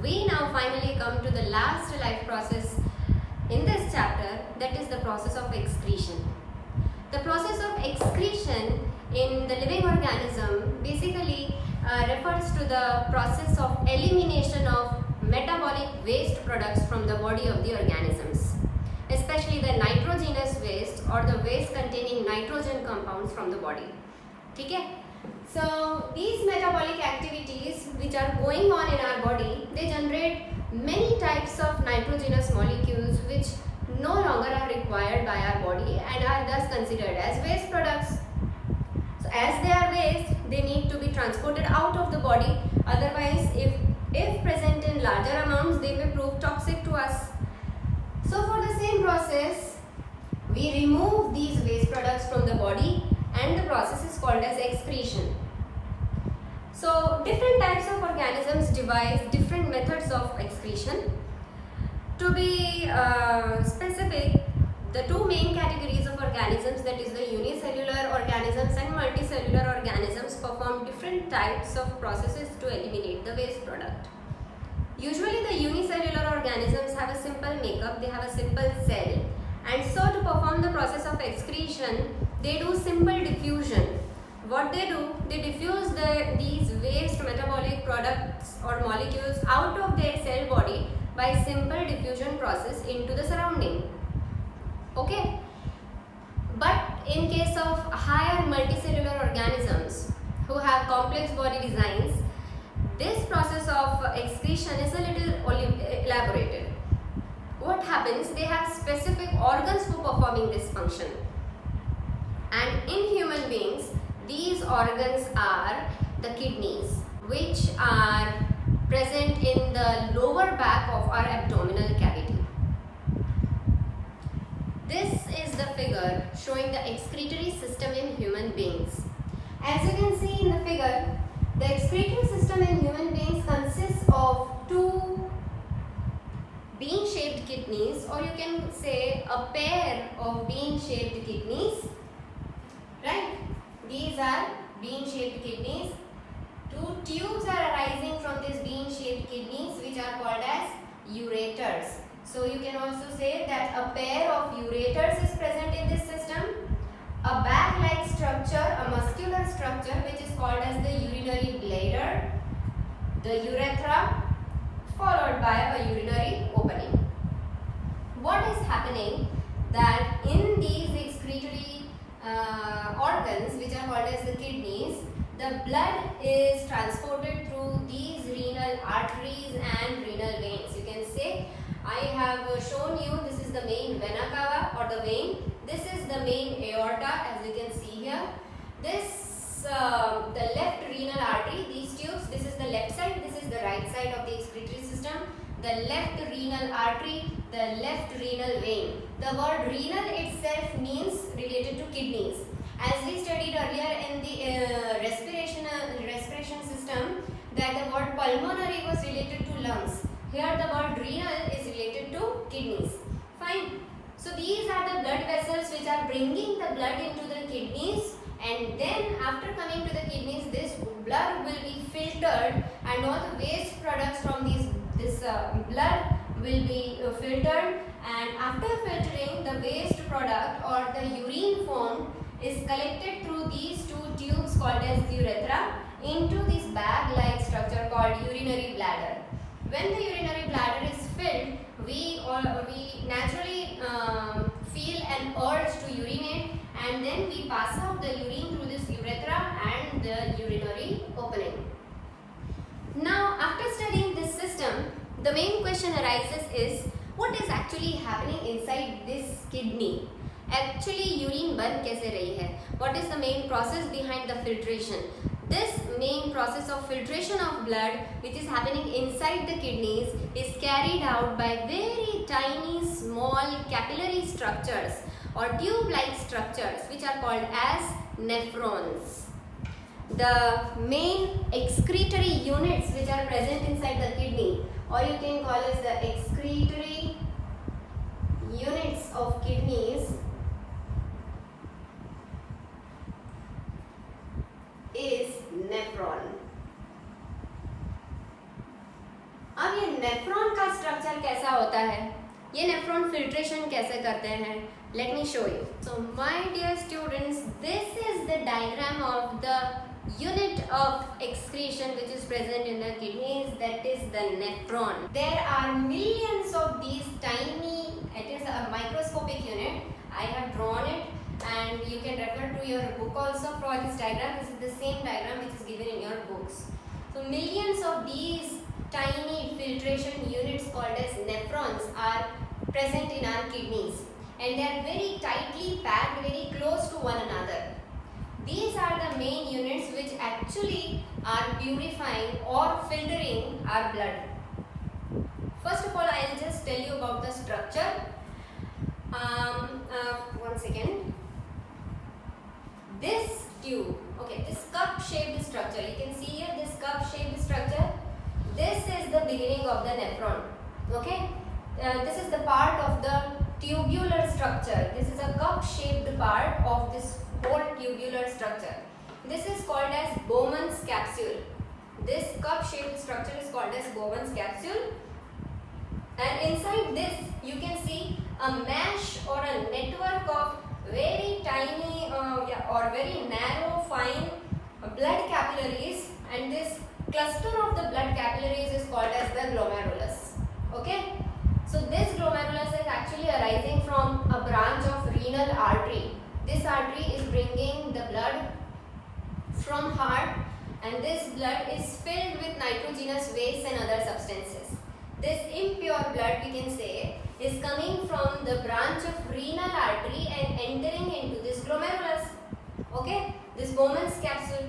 we now finally come to the last life process in this chapter, that is the process of excretion. The process of excretion in the living organism basically refers to the process of elimination of metabolic waste products from the body of the organisms, especially the nitrogenous waste or the waste containing nitrogen compounds from the body. Okay? So these metabolic activities which are going on in our body, they generate many types of nitrogenous molecules which no longer are required by our body and are thus considered as waste products. So as they are waste, they need to be transported out of the body, otherwise if present in larger amounts, they may prove toxic to us. So for the same process, we remove these waste products from the body and the process is called as excretion. So different types of organisms devise different methods of excretion. To be specific, the two main categories of organisms, that is the unicellular organisms and multicellular organisms, perform different types of processes to eliminate the waste product. Usually the unicellular organisms have a simple makeup, they have a simple cell, and so to perform the process of excretion, they do simple diffusion. What they do, they diffuse these waste metabolic products or molecules out of their cell body by simple diffusion process into the surrounding. Okay? But in case of higher multicellular organisms who have complex body designs, this process of excretion is a little elaborated. What happens? They have specific organs for performing this function. And in human beings, these organs are the kidneys, which are present in the lower back of our abdominal cavity. This is the figure showing the excretory system in human beings. As you can see in the figure, the excretory system in human beings consists of two bean-shaped kidneys, or you can say a pair of bean-shaped kidneys. Right? These are bean-shaped kidneys. Two tubes are arising from these bean-shaped kidneys, which are called as ureters. So you can also say that a pair of ureters is present in this system. A bag-like structure, a muscular structure, which is called as the urinary bladder, the urethra, followed by a urinary opening. What is happening that in these excretory organs, which are called as the kidneys, the blood is transported through these renal arteries and renal veins. You can say, I have shown you, this is the main vena cava or the vein. This is the main aorta, as you can see here. This, the left renal artery, these tubes, this is the left side, this is the right side of the excretory system. The left renal artery, the left renal vein. The word renal itself means related to kidneys. As we studied earlier in the respiration system, that the word pulmonary was related to lungs. Here the word renal is related to kidneys. Fine. So these are the blood vessels which are bringing the blood into the kidneys, and then after coming to the kidneys, this blood will be filtered and all the waste products from this blood will be filtered, and after filtering, the waste product or the urine formed is collected through these two tubes called as urethra into this bag-like structure called urinary bladder. When the urinary bladder is filled, we naturally feel an urge to urinate, and then we pass out the urine through this urethra and the urinary opening. Now, after studying this system, the main question arises is, what is actually happening inside this kidney? Actually, urine ban kaise rahi hai? What is the main process behind the filtration? This main process of filtration of blood, which is happening inside the kidneys, is carried out by very tiny small capillary structures or tube-like structures, which are called as nephrons. The main excretory units which are present inside the kidney, or you can call as the excretory units of kidneys, is nephron. अब ये होता है, ये nephron filtration कैसे करते हैं, let me show you. So my dear students, this is the diagram of the unit of excretion which is present in the kidneys, that is the nephron. There are millions of these tiny, it is a microscopic unit. I have drawn it and you can refer to your book also for this diagram. This is the same diagram which is given in your books. So millions of these tiny filtration units called as nephrons are present in our kidneys, and they are very tightly packed, very close to one another. These are the main units which actually are purifying or filtering our blood. First of all, I will just tell you about the structure. One second. This tube, okay, this cup-shaped structure. You can see here this cup-shaped structure. This is the beginning of the nephron. Okay, this is the part of the tubular structure. This is a cup-shaped part of this whole tubular structure. This is called as Bowman's capsule. This cup-shaped structure is called as Bowman's capsule, and inside this you can see a mesh or a network of very tiny or very narrow fine blood capillaries, and this cluster of the blood capillaries is called as the glomerulus. Okay, so this glomerulus is actually arising from a branch of renal artery. This artery is bringing the blood from heart, and this blood is filled with nitrogenous waste and other substances. This impure blood, we can say, is coming from the branch of renal artery and entering into this glomerulus. Okay, this Bowman's capsule,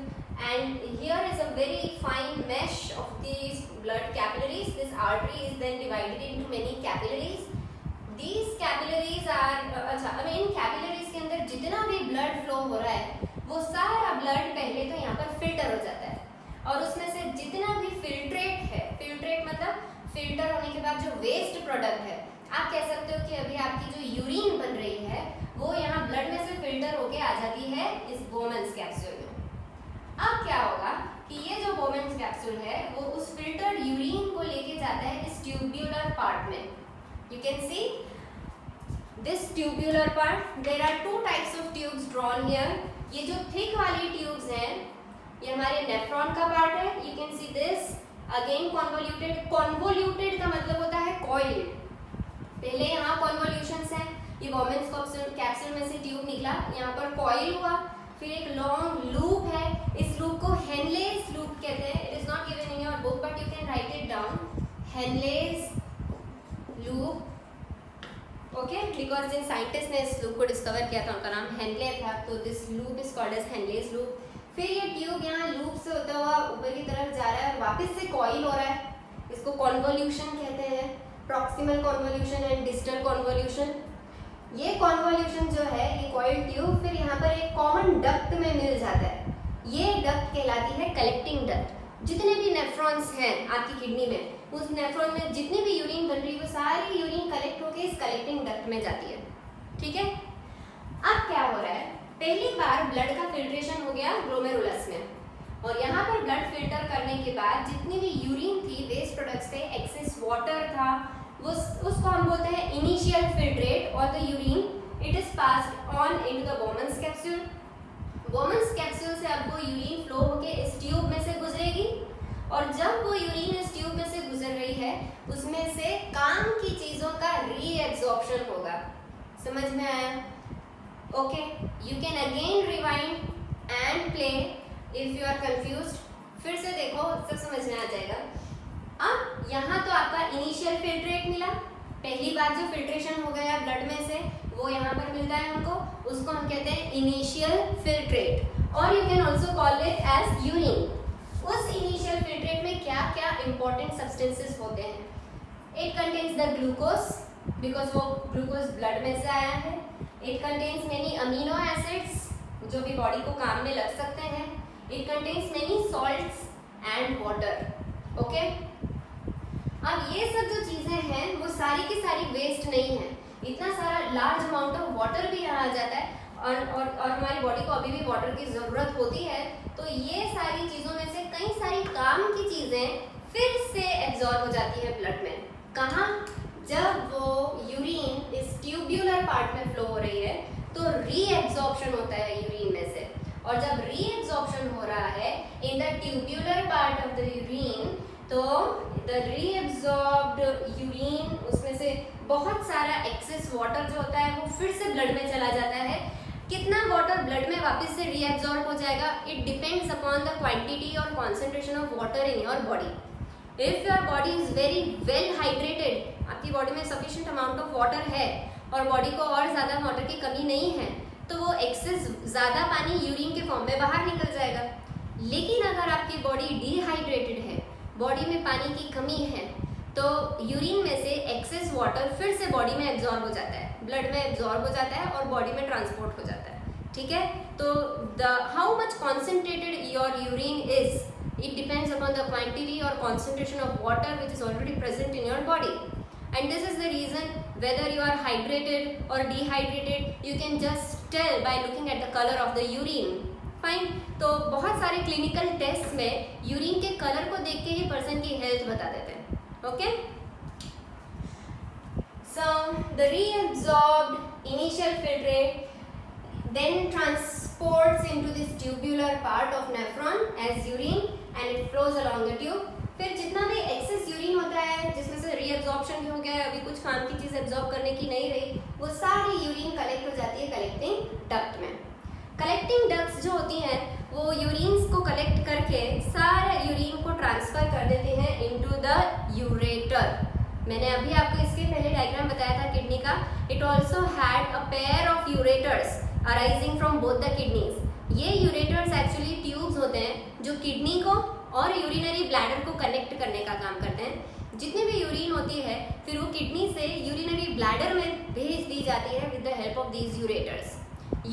and here is a very fine mesh of these blood capillaries. This artery is then divided into many capillaries. These capillaries are in capillaries के अंदर जितना भी blood flow हो रहा है वो सारा blood पहले तो यहाँ पर filter हो जाता है, और उसमें से जितना भी filtrate है, filtrate मतलब filter होने के बाद जो waste product है, आप कह सकते हो कि अभी आपकी जो यूरिन बन रही है वो यहाँ blood में से filter होके आ जाती है इस Bowman's capsule में. अब क्या होगा कि ये जो Bowman's capsule है वो उस filtered यूरिन को लेके जाता है इस tubular part में. You can see this tubular part. There are two types of tubes drawn here. ये जो thick वाली tubes हैं ये हमारे nephron का part है. You can see this again convoluted. Convoluted का मतलब होता है coiled. पहले यहाँ convolutions हैं, ये Bowman's capsule में से tube निकला, यहाँ पर coil हुआ, फिर एक long loop है, इस loop को Henle's loop कहते हैं. It is not given in your book but you can write it down. Henle's loop. Okay, because जिन साइंटिस्ट ने इस लूप को डिस्कवर किया था उनका नाम हेनले था, तो this loop is called as Henle's loop. फिर ये ट्यूब यहाँ लूप से होता हुआ ऊपर की तरफ जा रहा है और वापस से कॉइल हो रहा है. इसको कॉन्वोल्यूशन कहते हैं, proximal convolution and distal convolution. ये कॉन्वोल्यूशन जो है ये कॉइल ट्यूब फिर यहाँ पर एक कॉमन डक्ट में मिल जाता है. ये डक्ट कहलाती है कलेक्टिंग डक्ट. जितने भी नेफ्रॉन्स हैं आपकी किडनी में, उस नेफ्रॉन में जितनी भी यूरिन बन रही है वो सारी यूरिन कलेक्ट होकर इस कलेक्टिंग डक्ट में जाती है. ठीक है, अब क्या हो रहा है, पहली बार ब्लड का फिल्ट्रेशन हो गया ग्लोमेरुलस में, और यहाँ पर ब्लड फिल्टर करने के बाद जितनी भी यूरिन थी, वेस्ट प्रोडक्ट्स थे, एक्सेस वाटर था, उसको हम बोलते हैं इनिशियल फिल्ट्रेट और the urine. It is passed on into the Bowman's capsule. Bowman's capsule से अब वो यूरिन फ्लो होके इस ट्यूब में से गुजरेगी, और जब वो यूरिन इस ट्यूब में से गुजर रही है उसमें से काम की चीज़ों का रीएब्जॉर्प्शन होगा. समझ में आया? Okay, you can again rewind and play if you are confused. फिर से देखो, सब समझ में आ जाएगा. अब यहाँ तो आपका इनिशियल फिल्ट्रेट मिला, पहली बार जो फिल्ट्रेशन हो गया ब्लड में से वो यहाँ पर मिलता है हमको, उसको हम कहते हैं इनिशियल फिल्ट्रेट, और you can also call it as urine. उस इनिशियल फिल्ट्रेट में क्या क्या इंपॉर्टेंट सब्सटेंसेस होते हैं? It contains the glucose, because वो ग्लूकोज ब्लड में से आया है. It contains many amino acids जो भी बॉडी को काम में लग सकते हैं. It contains many salts and water. Okay, अब ये सब जो चीज़ें हैं वो सारी की सारी वेस्ट नहीं है. इतना सारा लार्ज अमाउंट ऑफ वाटर भी यहाँ आ जाता है, और हमारी बॉडी को अभी भी वाटर की ज़रूरत होती है. तो ये सारी चीज़ों में से कई सारी काम की चीज़ें फिर से एब्जॉर्ब हो जाती है ब्लड में. कहाँ? जब पार्ट में फ्लो हो रही है तो रीएब्जॉर्प्शन होता है यूरिन में से, और जब रीएब्जॉर्प्शन हो रहा है in the tubular part of the urine तो द रीएब्जॉर्ब्ड यूरिन उसमें से बहुत सारा एक्सेस वाटर जो होता है वो फिर से ब्लड में चला जाता है। कितना वाटर ब्लड में वापस से रीएब्जॉर्ब हो जाएगा, it depends upon the quantity और concentration of water in your body. If your body is very well hydrated, आपकी बॉडी में सफिशिएंट अमाउंट ऑफ वाटर है और बॉडी को और ज़्यादा वाटर की कमी नहीं है, तो वो एक्सेस ज़्यादा पानी यूरिन के फॉर्म में बाहर निकल जाएगा। लेकिन अगर आपकी बॉडी डिहाइड्रेटेड है, बॉडी में पानी की कमी है, तो यूरिन में से एक्सेस वाटर फिर से बॉडी में एब्जॉर्ब हो जाता है, ब्लड में एब्जॉर्ब हो जाता है और बॉडी में ट्रांसपोर्ट हो जाता है। ठीक है, तो the how much concentrated your urine is, it depends upon the quantity or concentration of water which is already present in your body, and this is the reason whether you are hydrated or dehydrated you can just tell by looking at the color of the urine. Fine, तो बहुत सारे clinical test में urine के colour को देख के ही person की health बता देते हैं। Okay, so the reabsorbed initial filtrate then transports into this tubular part of nephron as urine and it flows along the tube. फिर जितना भी एक्सेस यूरिन होता है जिसमें से रीअब्जॉर्प्शन हो गया, अभी कुछ काम की चीज़ एब्जॉर्ब करने की नहीं रही, वो सारी यूरिन कलेक्ट हो जाती है कलेक्टिंग डक्ट में। कलेक्टिंग डक्ट्स जो होती हैं वो यूरिन्स को कलेक्ट करके सारे यूरिन को ट्रांसफर कर देते हैं इनटू द यूरेटर। मैंने अभी आपको इसके पहले डायग्राम बताया था किडनी का। It also had a pair of ureters arising from both the kidneys. ये यूरेटर्स एक्चुअली ट्यूब्स होते हैं जो किडनी को और यूरिनरी ब्लैडर को कनेक्ट करने का काम करते हैं। जितनी भी यूरिन होती है फिर वो किडनी से यूरिनरी ब्लैडर में भेज दी जाती है with the help of these ureters.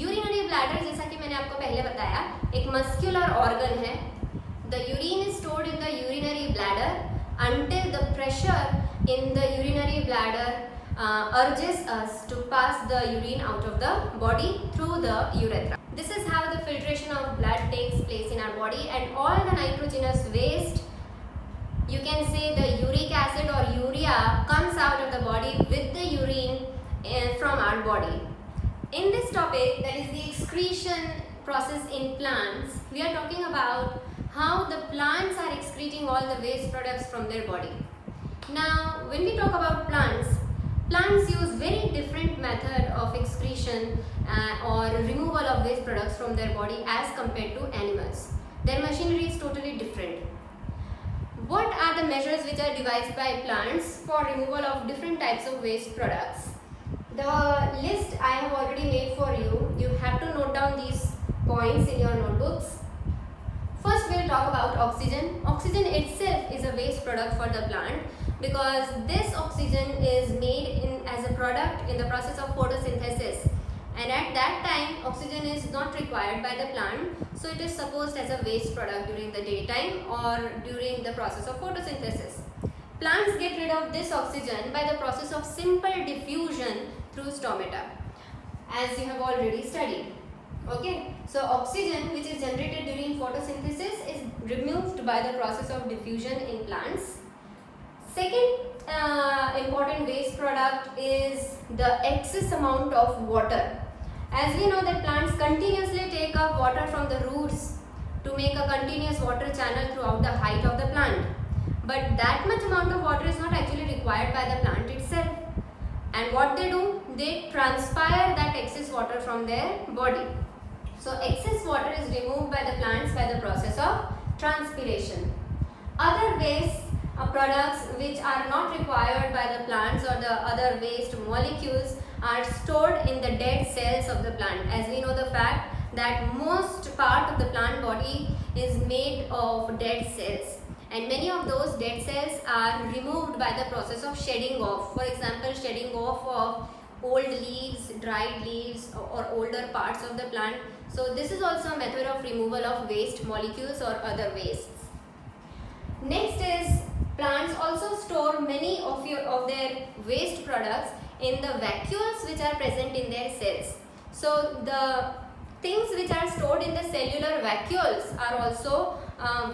Urinary bladder, जैसा कि मैंने आपको पहले बताया, एक मस्क्यूलर ऑर्गन है। The urine is stored in the urinary bladder until the pressure in the urinary bladder urges us to pass the urine out of the body through the urethra. This is how the filtration of blood takes place in our body, and all the nitrogenous waste, you can say the uric acid or urea, comes out of the body with the urine from our body. In this topic, that is the excretion process in plants, we are talking about how the plants are excreting all the waste products from their body. Now, when we talk about plants use very different method of excretion or removal of waste products from their body as compared to animals. Their machinery is totally different. What are the measures which are devised by plants for removal of different types of waste products? The list I have already made for you. You have to note down these points in your notebooks. First, we will talk about oxygen. Oxygen itself is a waste product for the plant because this oxygen is made as a product in the process of photosynthesis, and at that time oxygen is not required by the plant, so it is supposed as a waste product during the daytime or during the process of photosynthesis. Plants get rid of this oxygen by the process of simple diffusion through stomata, as you have already studied. Okay, so oxygen which is generated during photosynthesis is removed by the process of diffusion in plants. Second important waste product is the excess amount of water. As we know that plants continuously take up water from the roots to make a continuous water channel throughout the height of the plant, but that much amount of water is not actually required by the plant itself, and what they do, they transpire that excess water from their body. So excess water is removed by the plants by the process of transpiration. Other waste products which are not required by the plants or the other waste molecules are stored in the dead cells of the plant. As we know the fact that most part of the plant body is made of dead cells, and many of those dead cells are removed by the process of shedding off. For example, shedding off of old leaves, dried leaves or older parts of the plant. So this is also a method of removal of waste molecules or other wastes. Next is plants also store many of their waste products in the vacuoles which are present in their cells. So the things which are stored in the cellular vacuoles are also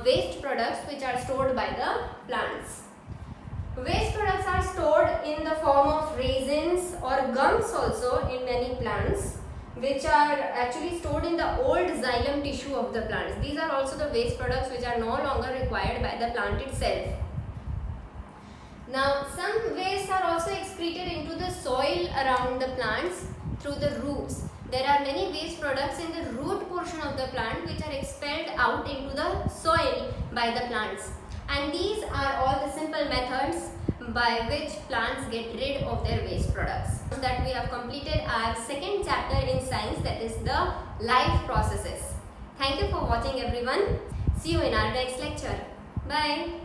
waste products which are stored by the plants. Waste products are stored in the form of resins or gums also in many plants, which are actually stored in the old xylem tissue of the plants. These are also the waste products which are no longer required by the plant itself. Now, some wastes are also excreted into the soil around the plants through the roots. There are many waste products in the root portion of the plant which are expelled out into the soil by the plants. And these are all the simple methods by which plants get rid of their waste products. So that we have completed our second chapter in science, that is the life processes. Thank you for watching everyone. See you in our next lecture. Bye.